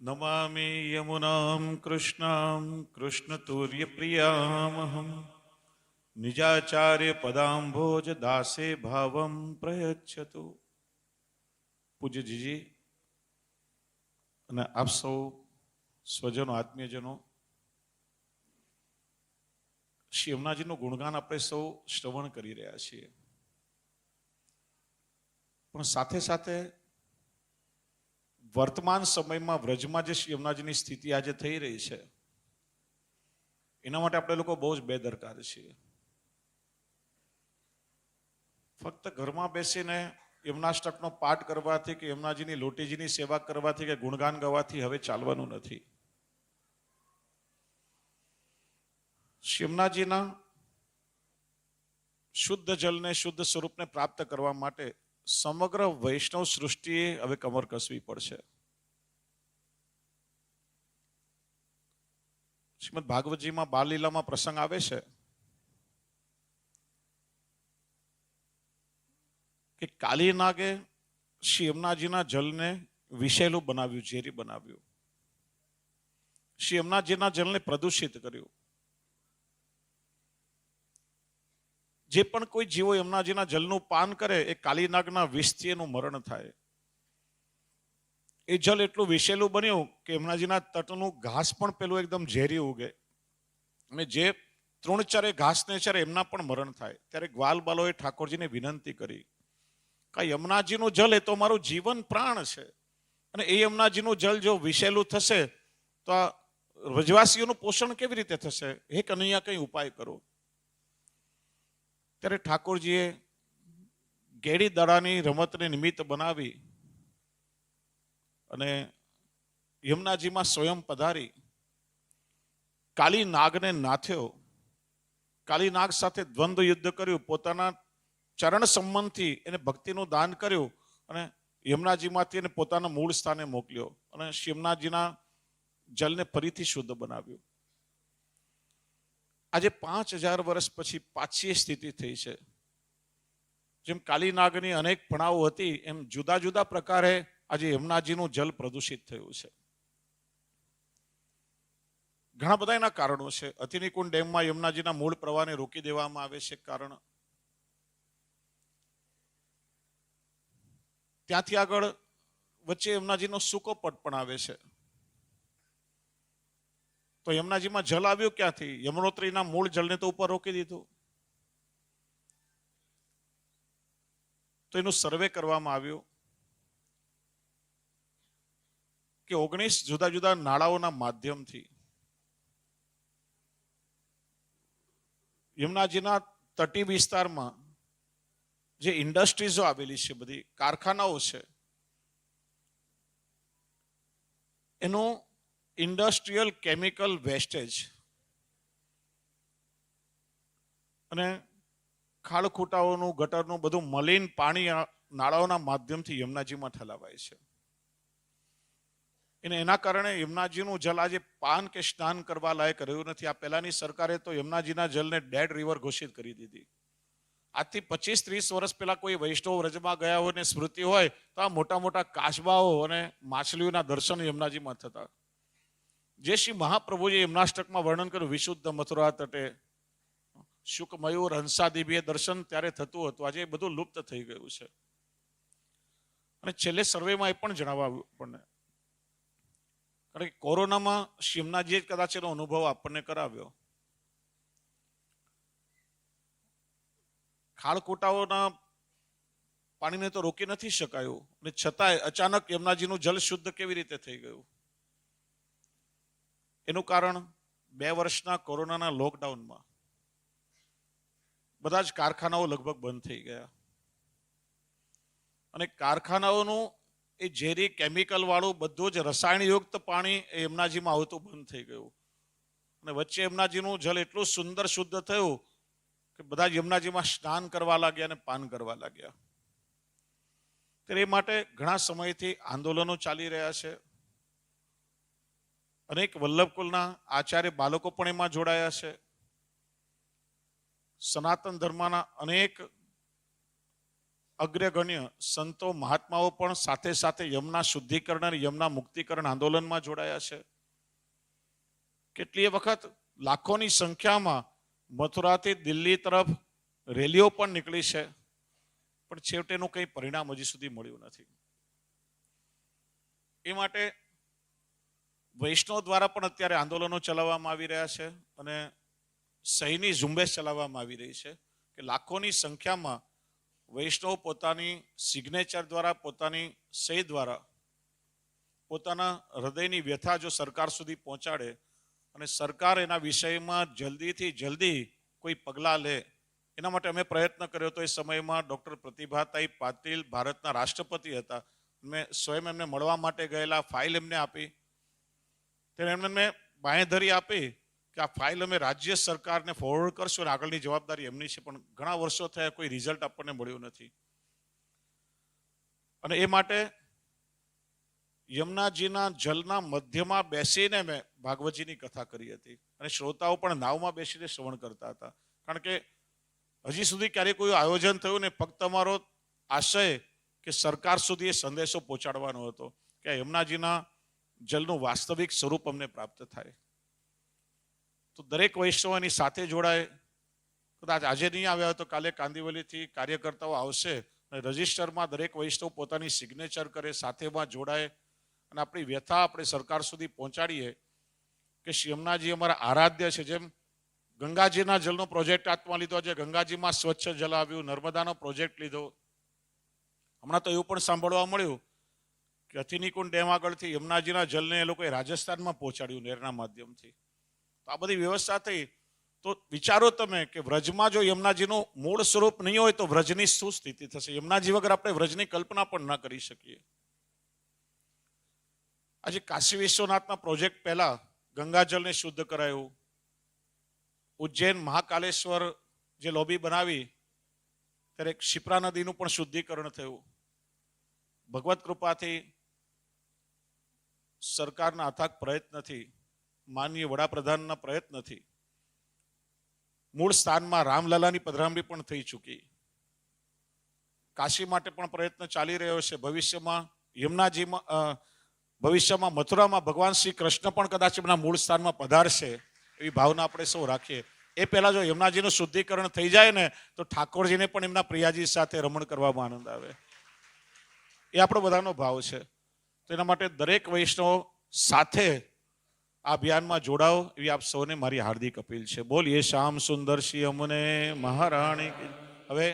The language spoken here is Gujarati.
નમામિ યમુનાં કૃષ્ણાં કૃષ્ણતુર્યપ્રિયામહં નિજાચાર્ય પદાંભોજ દાસે ભાવં પ્રયચ્છતુ. પૂજ્ય જીજી અને આપ સૌ સ્વજનો, આત્મીયજનો, શ્રી યમુનાજીનું ગુણગાન આપણે સૌ શ્રવણ કરી રહ્યા છીએ, પણ સાથે સાથે વર્તમાન સમયમાં વ્રજમાં જે શ્રી યમુનાજીની સ્થિતિ આજે થઈ રહી છે એના માટે આપણે લોકો બહુ જ બેદરકાર છીએ. ફક્ત ઘરમાં બેસીને યમુનાષ્ટકનો પાઠ કરવાથી કે યમુનાજીની લોટીજીની સેવા કરવાથી કે ગુણગાન ગાવાથી હવે ચાલવાનું નથી. શ્રી યમુનાજીના શુદ્ધ જલને, શુદ્ધ સ્વરૂપને પ્રાપ્ત કરવા માટે સમગ્ર વૈષ્ણવ સૃષ્ટિએ હવે કમર કસવી પડશે. શ્રીમદ ભાગવતજીમાં બાલલીલામાં પ્રસંગ આવે છે કે કાલી નાગે શ્રી યમુનાજીના જલને વિષેલું બનાવ્યું, ઝેરી બનાવ્યું. શ્રી યમુનાજીના જલને પ્રદૂષિત કર્યું. જે પણ કોઈ જીવો યમુનાજીના જલનું પાન કરે એ કાલીનાગના વિષથી એનું મરણ થાય. એ જલ એટલું વિષેલું બન્યું કે યમુનાજીના તટનું ઘાસ પણ પેલું એકદમ ઝેરી ઉગે અને જે તૃણચરે ઘાસને ચરે એમના પણ મરણ થાય. ત્યારે ગ્વાલ બાલોએ ઠાકોરજીને વિનંતી કરી કે યમુનાજીનું જલ એ તો મારું જીવન પ્રાણ છે, અને એ યમુનાજીનું જલ જો વિષેલું થશે તો આ વ્રજવાસીઓનું પોષણ કેવી રીતે થશે? હે કનૈયા, કંઈ ઉપાય કરો. ત્યારે ઠાકોરજીએ ગેડી દડાની રમતને નિમિત્ત બનાવી અને યમુનાજીમાં સ્વયં પધારી કાલી નાગને નાથ્યો. કાલી નાગ સાથે દ્વંદ્વ યુદ્ધ કર્યું, પોતાના ચરણ સંબંધથી એને ભક્તિનું દાન કર્યું અને યમુનાજીમાંથી એને પોતાના મૂળ સ્થાને મોકલ્યો અને યમુનાજીના જલને ફરીથી શુદ્ધ બનાવ્યું. આજે 5000 વર્ષ પછી પાછી સ્થિતિ થઈ છે. જેમ કાલીનાગની અનેક ફણાઓ હતી એમ જુદા જુદા પ્રકારે આજે યમુનાજીનું જલ પ્રદૂષિત થયું છે. ઘણા બધા એના કારણો છે. અતિનિકુંડ ડેમમાં યમુનાજીના મૂળ પ્રવાહને રોકી દેવામાં આવે છે. કારણ ત્યાંથી આગળ વચ્ચે યમુનાજીનો સૂકો પટ પણ આવે છે. તો યમુનાજીમાં જલ આવ્યું ક્યાંથી? યમુનોત્રીના મૂળ જલને તો ઉપર રોકી દીધું. તો એનું સર્વે કરવામાં આવ્યું કે 19 જુદા જુદા નાળાઓના માધ્યમથી યમુનાજીના તટી વિસ્તારમાં જે ઇન્ડસ્ટ્રીઝો આવેલી છે, બધી કારખાનાઓ છે, એનું ઇન્ડસ્ટ્રીયલ કેમિકલ વેસ્ટેજ અને ખાડખૂટાઓનું, ગટરનું બધું મલિન પાણી નાળાઓના માધ્યમથી યમુનાજીમાં ઠલાવાય છે. એના કારણે યમુનાજીનું જલ આજે પાન કે સ્નાન કરવા લાયક રહ્યું નથી. આ પહેલાની સરકારે તો યમુનાજીના જલને ડેડ રિવર ઘોષિત કરી દીધી. આજથી 25-30 વર્ષ પહેલા કોઈ વૈષ્ણવ વ્રજમાં ગયા હોય ને સ્મૃતિ હોય તો આ મોટા મોટા કાચબાઓ અને માછલીઓના દર્શન યમુનાજીમાં થતા. જે શ્રી મહાપ્રભુએ યમુનાષ્ટકમાં વર્ણન કર્યું, વિશુદ્ધ મથુરા તટે શુક મયુર હંસાદિભ્ય દર્શન ત્યારે થતું હતું. આજે એ બધું લુપ્ત થઈ ગયું છે. અને છેલ્લે સર્વેમાં એ પણ જણાવ્યું આપણને, કારણ કે કોરોનામાં શ્રી યમુનાજીએ કદાચ એનો અનુભવ આપણને કરાવ્યો. ખાળકૂટાઓના પાણીને તો રોકી નથી શકાયું અને છતાંય અચાનક યમુનાજીનું જલ શુદ્ધ કેવી રીતે થઈ ગયું? એનું કારણ 2 વર્ષના કોરોનાના લોકડાઉનમાં બધા જ કારખાનાઓ લગભગ બંધ થઈ ગયા અને કારખાનાઓનું એ ઝેરી કેમિકલ વાળું બધું જ રસાયણયુક્ત પાણી એ યમુનાજીમાં આવતું બંધ થઈ ગયું અને વચ્ચે યમુનાજીનું જલ એટલું સુંદર શુદ્ધ થયું કે બધા જ યમુનાજીમાં સ્નાન કરવા લાગ્યા અને પાન કરવા લાગ્યા. ત્યારે એ માટે ઘણા સમયથી આંદોલનો ચાલી રહ્યા છે. અનેક વલ્લભકુલના આચાર્ય બાળકો પણ એમાં જોડાયા છે. સનાતન ધર્મના અનેક અગ્રગણ્ય સંતો મહાત્માઓ પણ સાથે સાથે યમના શુદ્ધિકરણ અને યમના મુક્તિકરણ આંદોલનમાં જોડાયા છે. કેટલીય વખત લાખોની સંખ્યામાં મથુરાથી દિલ્હી તરફ રેલીઓ પણ નીકળી છે, પણ છેવટેનું કંઈ પરિણામ હજી સુધી મળ્યું નથી. એ માટે વૈષ્ણવ દ્વારા પણ અત્યારે આંદોલનો ચલાવવામાં આવી રહ્યા છે અને સહીની ઝુંબેશ ચલાવવામાં આવી રહી છે કે લાખોની સંખ્યામાં વૈષ્ણવ પોતાની સિગ્નેચર દ્વારા, પોતાની સહી દ્વારા પોતાના હૃદયની વ્યથા જો સરકાર સુધી પહોંચાડે અને સરકાર એના વિષયમાં જલ્દીથી જલ્દી કોઈ પગલાં લે, એના માટે અમે પ્રયત્ન કર્યો હતો. એ સમયમાં ડૉક્ટર પ્રતિભાતાઈ પાટીલ ભારતના રાષ્ટ્રપતિ હતા. મેં સ્વયં એમને મળવા માટે ગયેલા, ફાઇલ એમને આપી. ત્યારે એમને બાંયધરી આપી કે આ ફાઇલ અમે રાજ્ય સરકારને ફોરવર્ડ કરશું અને આગળની જવાબદારી એમની છે. પણ ઘણા વર્ષો થયા, કોઈ રિઝલ્ટ આપણને મળ્યું નથી. અને એ માટે યમુનાજીના જલના મધ્યમાં બેસીને મેં ભાગવતજીની કથા કરી હતી અને શ્રોતાઓ પણ નાવમાં બેસીને શ્રવણ કરતા હતા. કારણ કે હજી સુધી ક્યારેય કોઈ આયોજન થયું ને ફક્ત અમારો આશય કે સરકાર સુધી એ સંદેશો પહોંચાડવાનો હતો કે યમુનાજીના જલનું વાસ્તવિક સ્વરૂપ અમને પ્રાપ્ત થાય. તો દરેક વૈષ્ણવ એની સાથે જોડાય. કદાચ આજે નહીં આવ્યા હોય તો કાલે કાંદિવલીથી કાર્યકર્તાઓ આવશે અને રજિસ્ટરમાં દરેક વૈષ્ણવ પોતાની સિગ્નેચર કરે, સાથેમાં જોડાય અને આપણી વ્યથા આપણે સરકાર સુધી પહોંચાડીએ કે શ્રી યમુનાજી અમારા આરાધ્ય છે. જેમ ગંગાજીના જલનો પ્રોજેક્ટ હાથમાં લીધો છે, ગંગાજીમાં સ્વચ્છ જલ આવ્યું, નર્મદાનો પ્રોજેક્ટ લીધો. હમણાં તો એવું પણ સાંભળવા મળ્યું કે હથિનીકુંડ ડેમ આગળથી યમુનાજીના જલને એ લોકોએ રાજસ્થાનમાં પહોંચાડ્યું નહેરના માધ્યમથી. તો આ બધી વ્યવસ્થા થઈ. તો વિચારો તમે કે વ્રજમાં જો યમુનાજીનું મૂળ સ્વરૂપ નહીં હોય તો વ્રજની શું સ્થિતિ થશે? યમુનાજી વગર આપણે વ્રજની કલ્પના પણ ના કરી શકીએ. આજે કાશી વિશ્વનાથના પ્રોજેક્ટ પહેલા ગંગાજળને શુદ્ધ કરાયું. ઉજ્જૈન મહાકાલેશ્વર જે લોબી બનાવી ત્યારે શિપ્રા નદીનું પણ શુદ્ધિકરણ થયું. ભગવત કૃપાથી સરકારના અથાગ પ્રયત્નથી, માનનીય વડાપ્રધાનના પ્રયત્નથી મૂળ સ્થાનમાં રામલલાની પધરામણી પણ થઈ ચૂકી. કાશી માટે પણ પ્રયત્ન ચાલી રહ્યો છે. ભવિષ્યમાં મથુરામાં ભગવાન શ્રી કૃષ્ણ પણ કદાચ એમના મૂળ સ્થાનમાં પધારશે એવી ભાવના આપણે સૌ રાખીએ. એ પહેલા જો યમુનાજીનું શુદ્ધિકરણ થઈ જાય ને તો ઠાકોરજીને પણ એમના પ્રિયાજી સાથે રમણ કરવામાં આનંદ આવે. એ આપણો બધાનો ભાવ છે. તો એના માટે દરેક વૈષ્ણવ સાથે આ અભિયાનમાં જોડાઓ એવી આપ સૌને મારી હાર્દિક અપીલ છે. બોલીએ શ્યામ સુંદર શ્રી યમુને મહારાણી. હવે